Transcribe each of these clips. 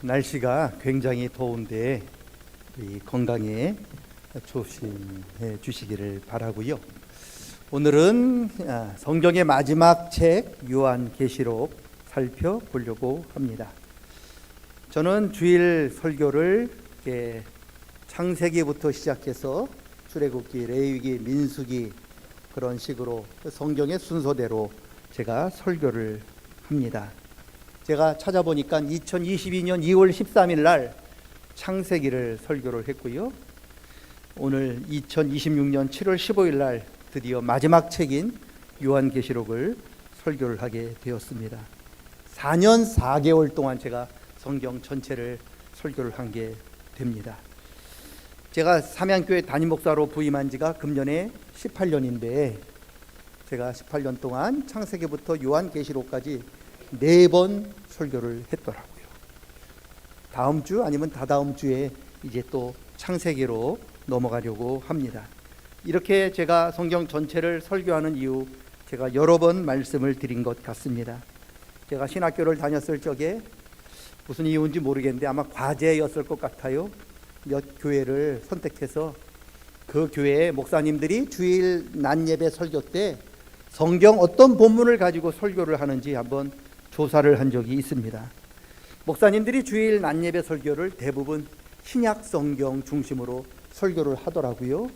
날씨가 굉장히 더운데 우리 건강에 조심해 주시기를 바라고요. 오늘은 성경의 마지막 책 요한계시록 살펴보려고 합니다. 저는 주일 설교를 창세기부터 시작해서 출애굽기, 레위기, 민수기 그런 식으로 성경의 순서대로 제가 설교를 합니다. 제가 찾아보니까 2022년 2월 13일 날 창세기를 설교를 했고요. 오늘 2026년 7월 15일 날 드디어 마지막 책인 요한계시록을 설교를 하게 되었습니다. 4년 4개월 동안 제가 성경 전체를 설교를 한 게 됩니다. 제가 삼양교회 담임 목사로 부임한 지가 금년에 18년인데 제가 18년 동안 창세기부터 요한계시록까지 4번 설교를 했더라고요. 다음 주 아니면 다다음 주에 이제 또 창세기로 넘어가려고 합니다. 이렇게 제가 성경 전체를 설교하는 이유, 제가 여러 번 말씀을 드린 것 같습니다. 제가 신학교를 다녔을 적에 무슨 이유인지 모르겠는데 아마 과제였을 것 같아요. 몇 교회를 선택해서 그 교회의 목사님들이 주일 낮 예배 설교 때 성경 어떤 본문을 가지고 설교를 하는지 한번 조사를 한 적이 있습니다. 목사님들이 주일 낮 예배 설교를 대부분 신약 성경 중심으로 설교를 하더라고요.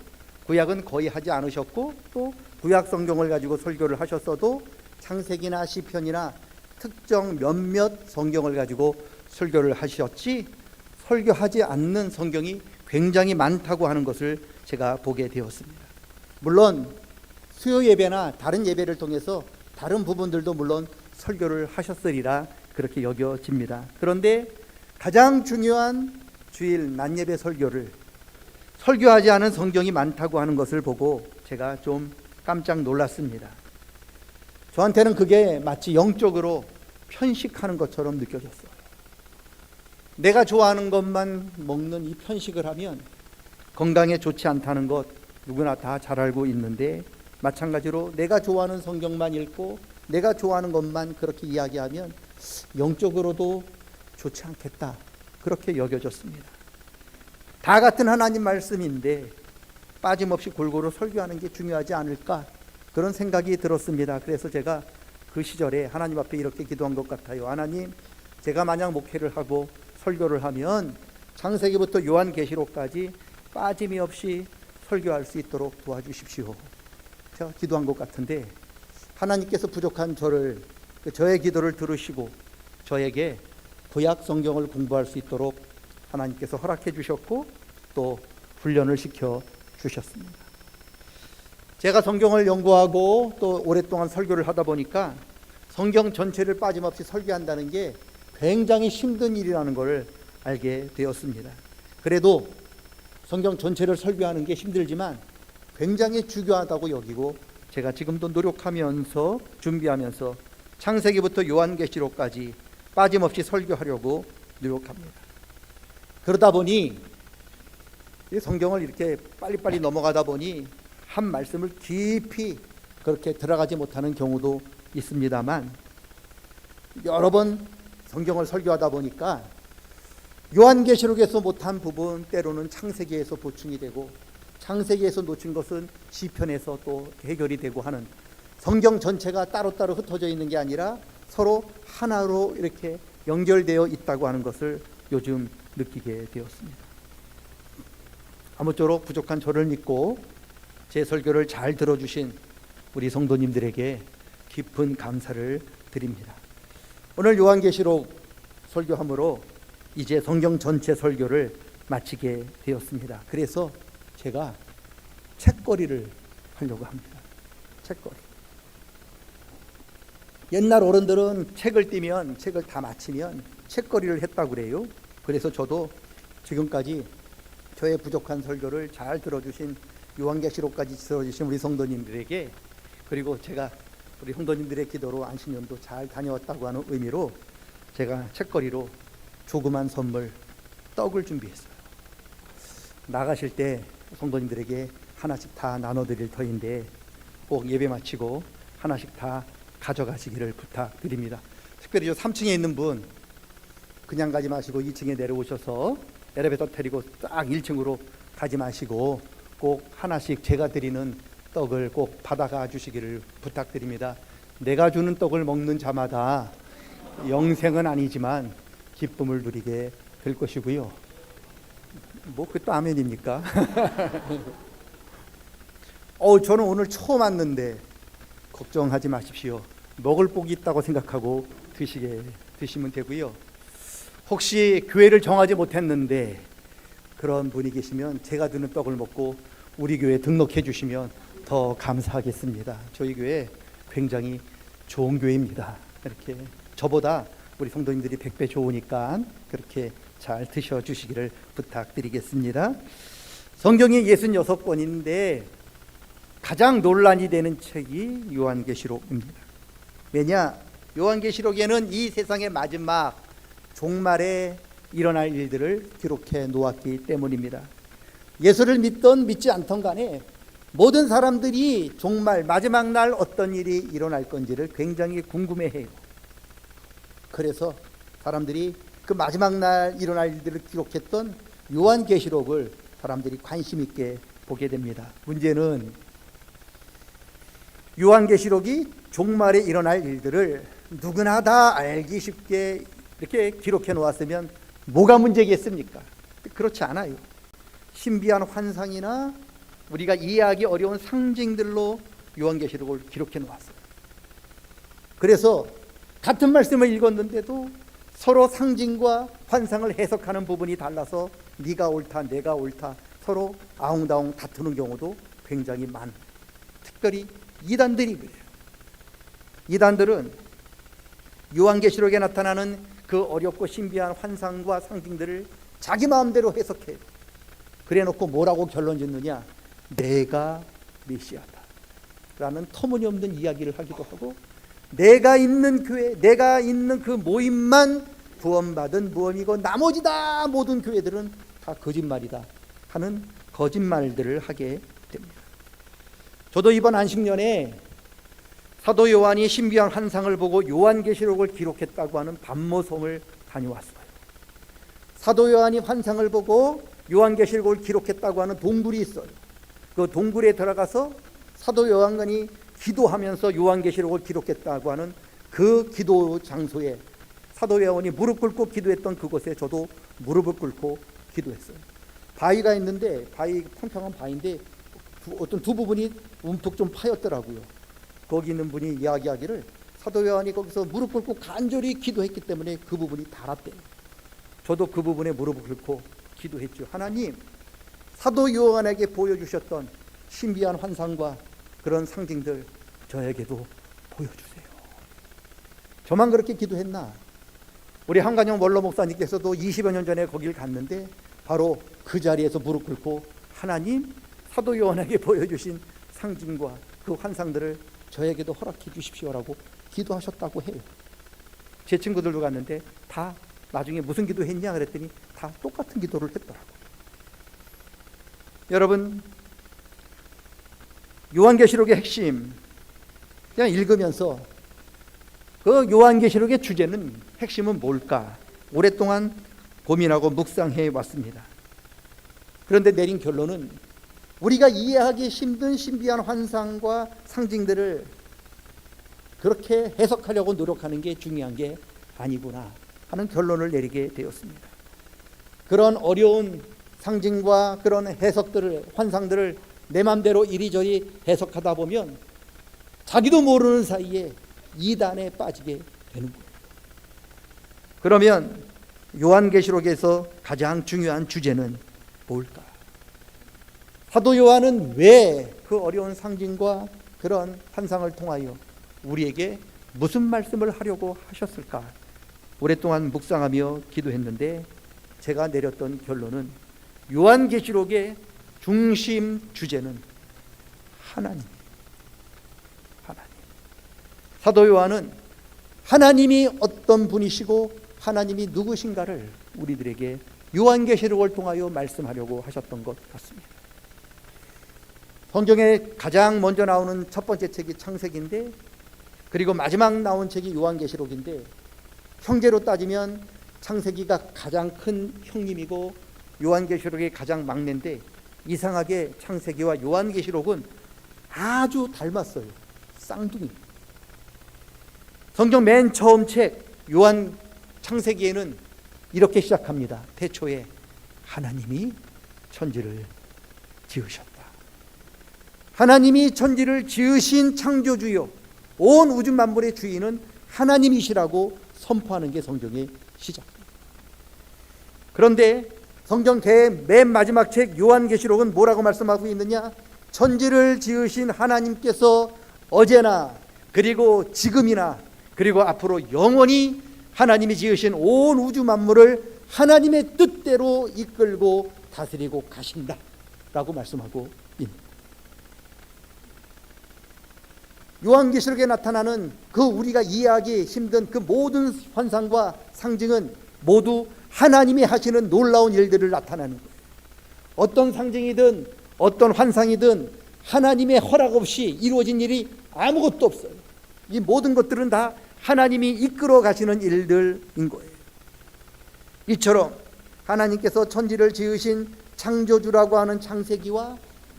구약은 거의 하지 않으셨고 또 구약 성경을 가지고 설교를 하셨어도 창세기나 시편이나 특정 몇몇 성경을 가지고 설교를 하셨지 설교하지 않는 성경이 굉장히 많다고 하는 것을 제가 보게 되었습니다. 물론 수요 예배나 다른 예배를 통해서 다른 부분들도 물론 설교를 하셨으리라 그렇게 여겨집니다. 그런데 가장 중요한 주일 낮 예배 설교를 설교하지 않은 성경이 많다고 하는 것을 보고 제가 좀 깜짝 놀랐습니다. 저한테는 그게 마치 영적으로 편식하는 것처럼 느껴졌어요. 내가 좋아하는 것만 먹는 이 편식을 하면 건강에 좋지 않다는 것 누구나 다 잘 알고 있는데, 마찬가지로 내가 좋아하는 성경만 읽고 내가 좋아하는 것만 그렇게 이야기하면 영적으로도 좋지 않겠다 그렇게 여겨졌습니다. 다 같은 하나님 말씀인데 빠짐없이 골고루 설교하는 게 중요하지 않을까 그런 생각이 들었습니다. 그래서 제가 그 시절에 하나님 앞에 이렇게 기도한 것 같아요. 하나님, 제가 만약 목회를 하고 설교를 하면 창세기부터 요한계시록까지 빠짐이 없이 설교할 수 있도록 도와주십시오. 제가 기도한 것 같은데 하나님께서 부족한 저의 기도를 들으시고 저에게 구약 성경을 공부할 수 있도록 하나님께서 허락해 주셨고 또 훈련을 시켜 주셨습니다. 제가 성경을 연구하고 또 오랫동안 설교를 하다 보니까 성경 전체를 빠짐없이 설교한다는 게 굉장히 힘든 일이라는 것을 알게 되었습니다. 그래도 성경 전체를 설교하는 게 힘들지만 굉장히 중요하다고 여기고 제가 지금도 노력하면서 준비하면서 창세기부터 요한계시록까지 빠짐없이 설교하려고 노력합니다. 그러다 보니 성경을 이렇게 빨리빨리 넘어가다 보니 한 말씀을 깊이 그렇게 들어가지 못하는 경우도 있습니다만, 여러 번 성경을 설교하다 보니까 요한계시록에서 못한 부분 때로는 창세기에서 보충이 되고 창세기에서 놓친 것은 시편에서 또 해결이 되고 하는, 성경 전체가 따로따로 흩어져 있는 게 아니라 서로 하나로 이렇게 연결되어 있다고 하는 것을 요즘 느끼게 되었습니다. 아무쪼록 부족한 저를 믿고 제 설교를 잘 들어주신 우리 성도님들에게 깊은 감사를 드립니다. 오늘 요한계시록 설교함으로 이제 성경 전체 설교를 마치게 되었습니다. 그래서 제가 책거리를 하려고 합니다. 책거리. 옛날 어른들은 책을 띄면 책을 다 마치면 책거리를 했다고 그래요. 그래서 저도 지금까지 저의 부족한 설교를 잘 들어주신 요한계시록까지 들어주신 우리 성도님들에게, 그리고 제가 우리 성도님들의 기도로 안식년도 잘 다녀왔다고 하는 의미로 제가 책거리로 조그만 선물, 떡을 준비했어요. 나가실 때 성도님들에게 하나씩 다 나눠드릴 터인데 꼭 예배 마치고 하나씩 다 가져가시기를 부탁드립니다. 특별히 저 3층에 있는 분, 그냥 가지 마시고 2층에 내려오셔서 엘리베이터 데리고 딱 1층으로 가지 마시고 꼭 하나씩 제가 드리는 떡을 꼭 받아가 주시기를 부탁드립니다. 내가 주는 떡을 먹는 자마다 영생은 아니지만 기쁨을 누리게 될 것이고요. 뭐 그것도 아멘입니까? 저는 오늘 처음 왔는데 걱정하지 마십시오. 먹을 복이 있다고 생각하고 드시면 되고요. 혹시 교회를 정하지 못했는데 그런 분이 계시면 제가 드는 떡을 먹고 우리 교회에 등록해 주시면 더 감사하겠습니다. 저희 교회 굉장히 좋은 교회입니다. 이렇게 저보다 우리 성도님들이 100배 좋으니까 그렇게 잘 드셔 주시기를 부탁드리겠습니다. 성경이 66권인데 가장 논란이 되는 책이 요한계시록입니다. 왜냐? 요한계시록에는 이 세상의 마지막 종말에 일어날 일들을 기록해 놓았기 때문입니다. 예수를 믿던 믿지 않던 간에 모든 사람들이 종말 마지막 날 어떤 일이 일어날 건지를 굉장히 궁금해해요. 그래서 사람들이 그 마지막 날 일어날 일들을 기록했던 요한계시록을 사람들이 관심 있게 보게 됩니다. 문제는 요한계시록이 종말에 일어날 일들을 누구나 다 알기 쉽게 이렇게 기록해 놓았으면 뭐가 문제겠습니까? 그렇지 않아요. 신비한 환상이나 우리가 이해하기 어려운 상징들로 요한계시록을 기록해 놓았어요. 그래서 같은 말씀을 읽었는데도 서로 상징과 환상을 해석하는 부분이 달라서 네가 옳다 내가 옳다 서로 아웅다웅 다투는 경우도 굉장히 많아요. 특별히 이단들이 그래요. 이단들은 요한계시록에 나타나는 그 어렵고 신비한 환상과 상징들을 자기 마음대로 해석해요. 그래놓고 뭐라고 결론 짓느냐? 내가 메시아다 라는 터무니없는 이야기를 하기도 하고, 내가 있는 교회, 내가 있는 그 모임만 구원받은 모임이고 나머지 다 모든 교회들은 다 거짓말이다 하는 거짓말들을 하게 됩니다. 저도 이번 안식년에 사도 요한이 신비한 환상을 보고 요한계시록을 기록했다고 하는 반모섬을 다녀왔어요. 사도 요한이 환상을 보고 요한계시록을 기록했다고 하는 동굴이 있어요. 그 동굴에 들어가서 사도 요한이 기도하면서 요한계시록을 기록했다고 하는 그 기도 장소에 사도 요한이 무릎 꿇고 기도했던 그곳에 저도 무릎을 꿇고 기도했어요. 바위가 있는데, 바위 평평한 바위인데 어떤 두 부분이 움푹 좀 파였더라고요. 거기 있는 분이 이야기하기를 사도 요한이 거기서 무릎 꿇고 간절히 기도했기 때문에 그 부분이 닳았대요. 저도 그 부분에 무릎을 꿇고 기도했죠. 하나님, 사도 요한에게 보여주셨던 신비한 환상과 그런 상징들 저에게도 보여주세요. 저만 그렇게 기도했나? 우리 한간영 원로 목사님께서도 20여 년 전에 거길 갔는데 바로 그 자리에서 무릎 꿇고 하나님, 사도 요한에게 보여주신 상징과 그 환상들을 저에게도 허락해 주십시오라고 기도하셨다고 해요. 제 친구들도 갔는데 다 나중에 무슨 기도했냐 그랬더니 다 똑같은 기도를 했더라고요. 여러분, 요한계시록의 핵심 그냥 읽으면서 그 요한계시록의 주제는, 핵심은 뭘까? 오랫동안 고민하고 묵상해 왔습니다. 그런데 내린 결론은 우리가 이해하기 힘든 신비한 환상과 상징들을 그렇게 해석하려고 노력하는 게 중요한 게 아니구나 하는 결론을 내리게 되었습니다. 그런 어려운 상징과 그런 해석들을, 환상들을 내 맘대로 이리저리 해석하다 보면 자기도 모르는 사이에 이단에 빠지게 되는 거예요. 그러면 요한계시록에서 가장 중요한 주제는 뭘까? 사도 요한은 왜 그 어려운 상징과 그런 환상을 통하여 우리에게 무슨 말씀을 하려고 하셨을까? 오랫동안 묵상하며 기도했는데 제가 내렸던 결론은 요한계시록의 중심 주제는 하나님. 사도 요한은 하나님이 어떤 분이시고 하나님이 누구신가를 우리들에게 요한계시록을 통하여 말씀하려고 하셨던 것 같습니다. 성경에 가장 먼저 나오는 첫 번째 책이 창세기인데, 그리고 마지막 나온 책이 요한계시록인데, 형제로 따지면 창세기가 가장 큰 형님이고 요한계시록이 가장 막내인데 이상하게 창세기와 요한계시록은 아주 닮았어요. 쌍둥이. 성경 맨 처음 책 요한 창세기에는 이렇게 시작합니다. 태초에 하나님이 천지를 지으셨다. 하나님이 천지를 지으신 창조주요 온 우주 만물의 주인은 하나님이시라고 선포하는 게 성경의 시작입니다. 그런데 성경 맨 마지막 책 요한계시록은 뭐라고 말씀하고 있느냐? 천지를 지으신 하나님께서 어제나 그리고 지금이나 그리고 앞으로 영원히 하나님이 지으신 온 우주 만물을 하나님의 뜻대로 이끌고 다스리고 가신다 라고 말씀하고 있습니다. 요한계시록에 나타나는 그 우리가 이해하기 힘든 그 모든 환상과 상징은 모두 하나님이 하시는 놀라운 일들을 나타내는 거예요. 어떤 상징이든 어떤 환상이든 하나님의 허락 없이 이루어진 일이 아무것도 없어요. 이 모든 것들은 다 하나님이 이끌어 가시는 일들인 거예요. 이처럼 하나님께서 천지를 지으신 창조주라고 하는 창세기와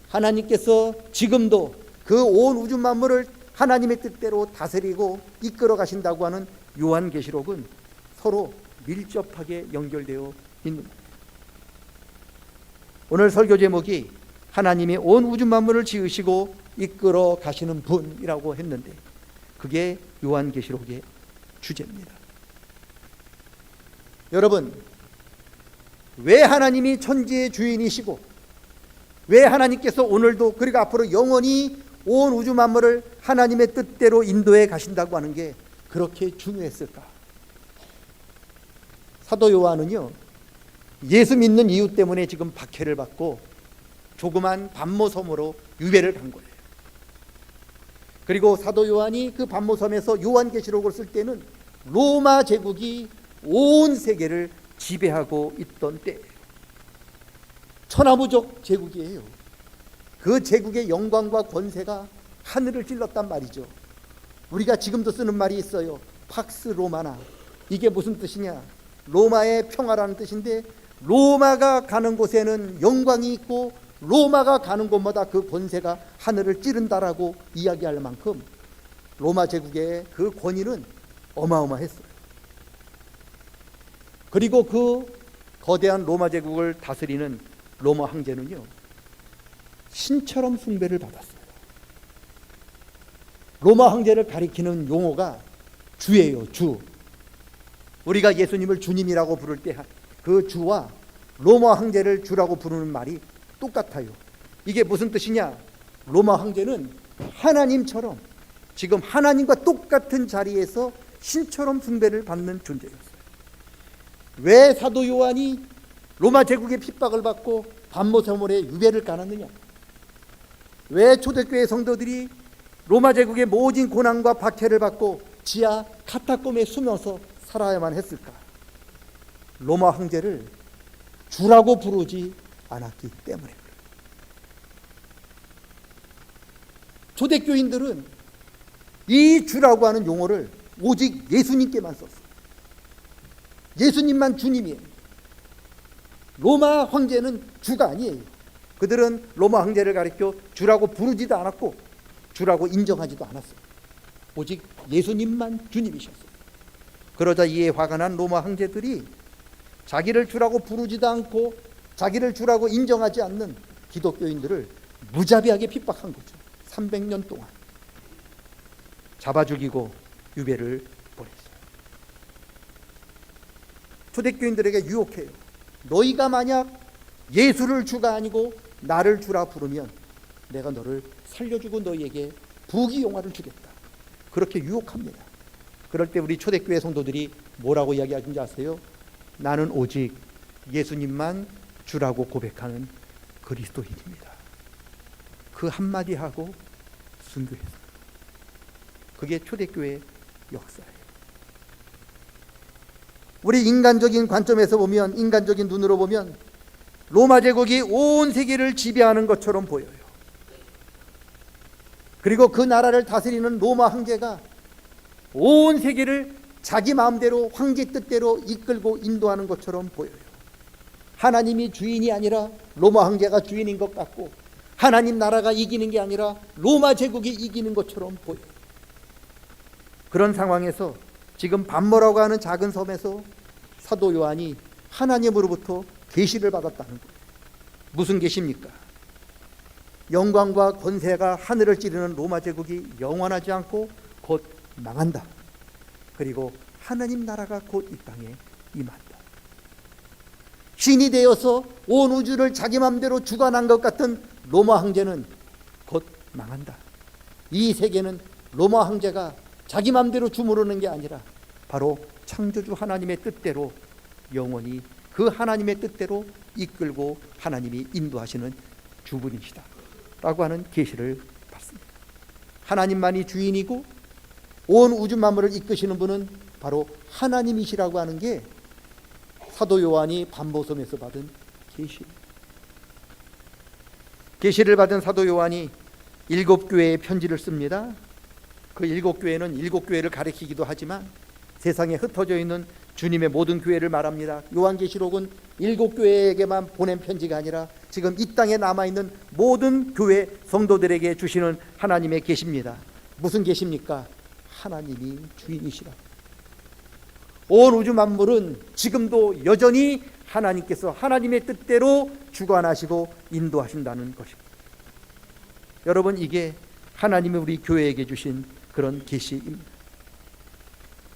하나님께서 지금도 그 온 우주 만물을 하나님의 뜻대로 다스리고 이끌어 가신다고 하는 요한계시록은 서로 밀접하게 연결되어 있는 거예요. 오늘 설교 제목이 하나님이 온 우주 만물을 지으시고 이끌어 가시는 분이라고 했는데 그게 요한계시록의 주제입니다. 여러분, 왜 하나님이 천지의 주인이시고 왜 하나님께서 오늘도 그리고 앞으로 영원히 온 우주 만물을 하나님의 뜻대로 인도해 가신다고 하는 게 그렇게 중요했을까? 사도 요한은요, 예수 믿는 이유 때문에 지금 박해를 받고 조그만 반모섬으로 유배를 간 거예요. 그리고 사도 요한이 그 반모섬에서 요한계시록을 쓸 때는 로마 제국이 온 세계를 지배하고 있던 때예요. 천하무적 제국이에요. 그 제국의 영광과 권세가 하늘을 찔렀단 말이죠. 우리가 지금도 쓰는 말이 있어요. 팍스 로마나. 이게 무슨 뜻이냐? 로마의 평화라는 뜻인데 로마가 가는 곳에는 영광이 있고 로마가 가는 곳마다 그 권세가 하늘을 찌른다라고 이야기할 만큼 로마 제국의 그 권위는 어마어마했어요. 그리고 그 거대한 로마 제국을 다스리는 로마 황제는요, 신처럼 숭배를 받았어요. 로마 황제를 가리키는 용어가 주예요, 주. 우리가 예수님을 주님이라고 부를 때 그 주와 로마 황제를 주라고 부르는 말이 똑같아요. 이게 무슨 뜻이냐? 로마 황제는 하나님처럼 지금 하나님과 똑같은 자리에서 신처럼 숭배를 받는 존재였어요. 왜 사도 요한이 로마 제국의 핍박을 받고 반모섬에 유배를 가놨느냐? 왜 초대교회 성도들이 로마 제국의 모진 고난과 박해를 받고 지하 카타콤에 숨어서 살아야만 했을까? 로마 황제를 주라고 부르지 않았기 때문에 그래요. 초대교인들은 이 주라고 하는 용어를 오직 예수님께만 썼어요. 예수님만 주님이에요. 로마 황제는 주가 아니에요. 그들은 로마 황제를 가리켜 주라고 부르지도 않았고 주라고 인정하지도 않았어요. 오직 예수님만 주님이셨어요. 그러자 이에 화가 난 로마 황제들이 자기를 주라고 부르지도 않고 자기를 주라고 인정하지 않는 기독교인들을 무자비하게 핍박한 거죠. 300년 동안 잡아 죽이고 유배를 보냈어요. 초대교인들에게 유혹해요. 너희가 만약 예수를 주가 아니고 나를 주라 부르면 내가 너를 살려주고 너희에게 부귀영화를 주겠다. 그렇게 유혹합니다. 그럴 때 우리 초대교회 성도들이 뭐라고 이야기하는지 아세요? 나는 오직 예수님만 주라고 고백하는 그리스도인입니다. 그 한마디 하고 순교했어요. 그게 초대교회의 역사예요. 우리 인간적인 관점에서 보면, 인간적인 눈으로 보면 로마 제국이 온 세계를 지배하는 것처럼 보여요. 그리고 그 나라를 다스리는 로마 황제가 온 세계를 자기 마음대로 황제 뜻대로 이끌고 인도하는 것처럼 보여요. 하나님이 주인이 아니라 로마 황제가 주인인 것 같고, 하나님 나라가 이기는 게 아니라 로마 제국이 이기는 것처럼 보여요. 그런 상황에서 지금 반모라고 하는 작은 섬에서 사도 요한이 하나님으로부터 계시를 받았다는 거예요. 무슨 계시입니까? 영광과 권세가 하늘을 찌르는 로마 제국이 영원하지 않고 곧 망한다. 그리고 하나님 나라가 곧 이 땅에 임한다. 신이 되어서 온 우주를 자기 마음대로 주관한 것 같은 로마 황제는 곧 망한다. 이 세계는 로마 황제가 자기 마음대로 주무르는 게 아니라 바로 창조주 하나님의 뜻대로 영원히 그 하나님의 뜻대로 이끌고 하나님이 인도하시는 주분이시다 라고 하는 계시를 받습니다. 하나님만이 주인이고 온 우주 만물을 이끄시는 분은 바로 하나님이시라고 하는 게 사도 요한이 반모섬에서 받은 계시를 받은 사도 요한이 7교회에 편지를 씁니다. 그 7교회는 7교회를 가리키기도 하지만 세상에 흩어져 있는 주님의 모든 교회를 말합니다. 요한계시록은 7교회에게만 보낸 편지가 아니라 지금 이 땅에 남아있는 모든 교회 성도들에게 주시는 하나님의 계시입니다. 무슨 계시입니까? 하나님이 주인이시라. 온 우주 만물은 지금도 여전히 하나님께서 하나님의 뜻대로 주관하시고 인도하신다는 것입니다. 여러분, 이게 하나님이 우리 교회에게 주신 그런 계시입니다.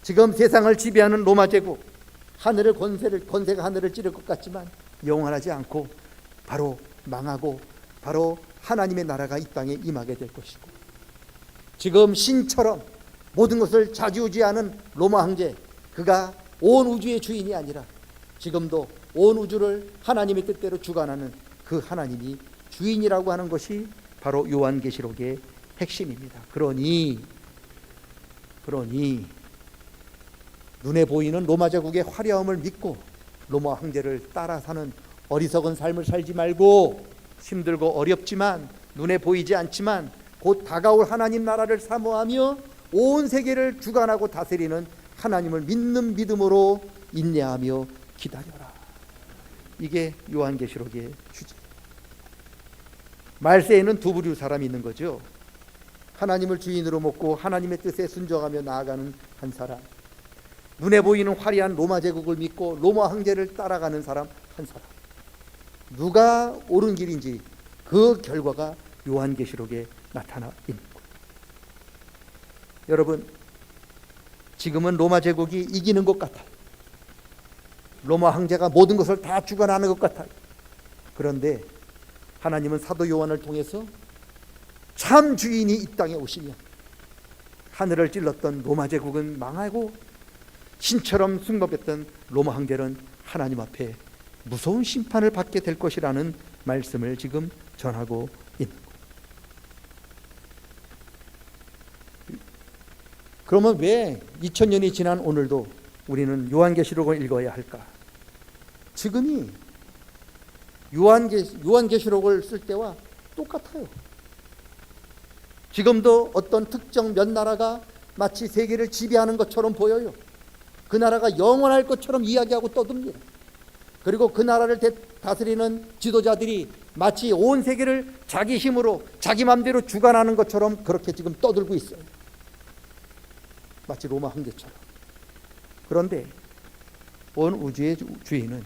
지금 세상을 지배하는 로마 제국, 권세가 하늘을 찌를 것 같지만 영원하지 않고 바로 망하고 바로 하나님의 나라가 이 땅에 임하게 될 것이고, 지금 신처럼 모든 것을 좌지우지하는 로마 황제, 그가 온 우주의 주인이 아니라 지금도 온 우주를 하나님의 뜻대로 주관하는 그 하나님이 주인이라고 하는 것이 바로 요한계시록의 핵심입니다. 그러니 눈에 보이는 로마 제국의 화려함을 믿고 로마 황제를 따라 사는 어리석은 삶을 살지 말고, 힘들고 어렵지만 눈에 보이지 않지만 곧 다가올 하나님 나라를 사모하며 온 세계를 주관하고 다스리는 하나님을 믿는 믿음으로 인내하며 기다려라. 이게 요한계시록의 주제. 말세에는 두 부류 사람이 있는 거죠. 하나님을 주인으로 먹고 하나님의 뜻에 순종하며 나아가는 한 사람, 눈에 보이는 화려한 로마 제국을 믿고 로마 황제를 따라가는 사람 한 사람. 누가 옳은 길인지 그 결과가 요한계시록에 나타나 있는 거예요. 여러분, 지금은 로마 제국이 이기는 것 같아요. 로마 황제가 모든 것을 다 주관하는 것 같아요. 그런데 하나님은 사도 요한을 통해서 참 주인이 이 땅에 오시면 하늘을 찔렀던 로마 제국은 망하고 신처럼 숭배했던 로마 황제는 하나님 앞에 무서운 심판을 받게 될 것이라는 말씀을 지금 전하고 있는 거예요. 그러면 왜 2000년이 지난 오늘도 우리는 요한계시록을 읽어야 할까? 지금이 요한계시록을 쓸 때와 똑같아요. 지금도 어떤 특정 몇 나라가 마치 세계를 지배하는 것처럼 보여요. 그 나라가 영원할 것처럼 이야기하고 떠듭니다. 그리고 그 나라를 다스리는 지도자들이 마치 온 세계를 자기 힘으로 자기 마음대로 주관하는 것처럼 그렇게 지금 떠들고 있어요. 마치 로마 황제처럼. 그런데 온 우주의 주인은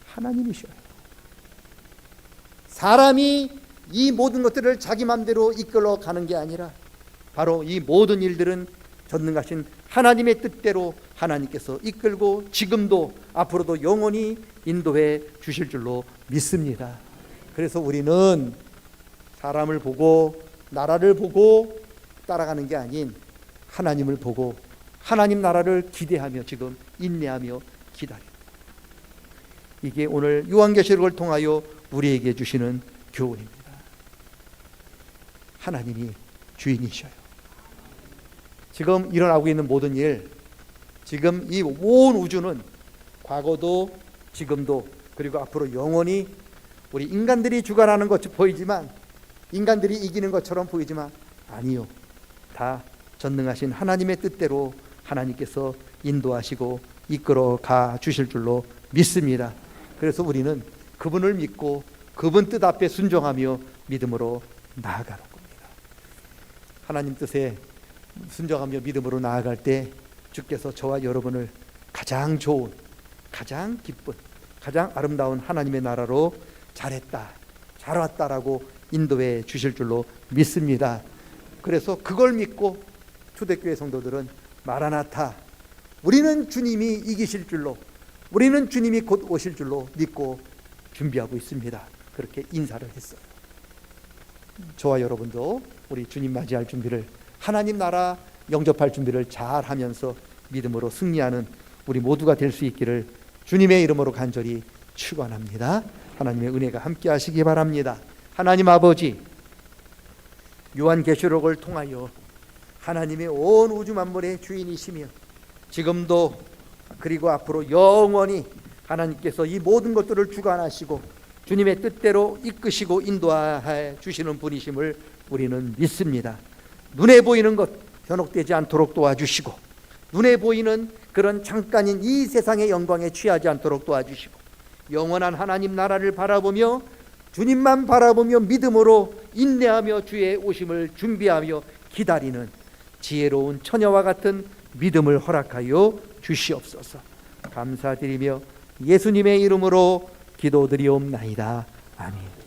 하나님이셔요. 사람이 이 모든 것들을 자기 마음대로 이끌어 가는 게 아니라 바로 이 모든 일들은 전능하신 하나님의 뜻대로 하나님께서 이끌고 지금도 앞으로도 영원히 인도해 주실 줄로 믿습니다. 그래서 우리는 사람을 보고 나라를 보고 따라가는 게 아닌 하나님을 보고 하나님 나라를 기대하며 지금 인내하며 기다립니다. 이게 오늘 요한계시록을 통하여 우리에게 주시는 교훈입니다. 하나님이 주인이셔요. 지금 일어나고 있는 모든 일, 지금 이 온 우주는 과거도 지금도 그리고 앞으로 영원히 우리 인간들이 주관하는 것처럼 보이지만, 인간들이 이기는 것처럼 보이지만 아니요, 다 전능하신 하나님의 뜻대로 하나님께서 인도하시고 이끌어 가 주실 줄로 믿습니다. 그래서 우리는 그분을 믿고 그분 뜻 앞에 순종하며 믿음으로 나아가는 겁니다. 하나님 뜻에 순종하며 믿음으로 나아갈 때 주께서 저와 여러분을 가장 좋은, 가장 기쁜, 가장 아름다운 하나님의 나라로 잘했다, 잘 왔다라고 인도해 주실 줄로 믿습니다. 그래서 그걸 믿고 초대교회 성도들은 마라나타, 우리는 주님이 이기실 줄로, 우리는 주님이 곧 오실 줄로 믿고 준비하고 있습니다. 그렇게 인사를 했어요. 저와 여러분도 우리 주님 맞이할 준비를, 하나님 나라 영접할 준비를 잘 하면서 믿음으로 승리하는 우리 모두가 될 수 있기를 주님의 이름으로 간절히 축원합니다. 하나님의 은혜가 함께 하시기 바랍니다. 하나님 아버지, 요한계시록을 통하여 하나님의 온 우주 만물의 주인이시며 지금도 그리고 앞으로 영원히 하나님께서 이 모든 것들을 주관하시고 주님의 뜻대로 이끄시고 인도해 주시는 분이심을 우리는 믿습니다. 눈에 보이는 것 현혹되지 않도록 도와주시고, 눈에 보이는 그런 잠깐인 이 세상의 영광에 취하지 않도록 도와주시고, 영원한 하나님 나라를 바라보며 주님만 바라보며 믿음으로 인내하며 주의 오심을 준비하며 기다리는 지혜로운 처녀와 같은 믿음을 허락하여 주시옵소서. 감사드리며 예수님의 이름으로 기도드리옵나이다. 아멘.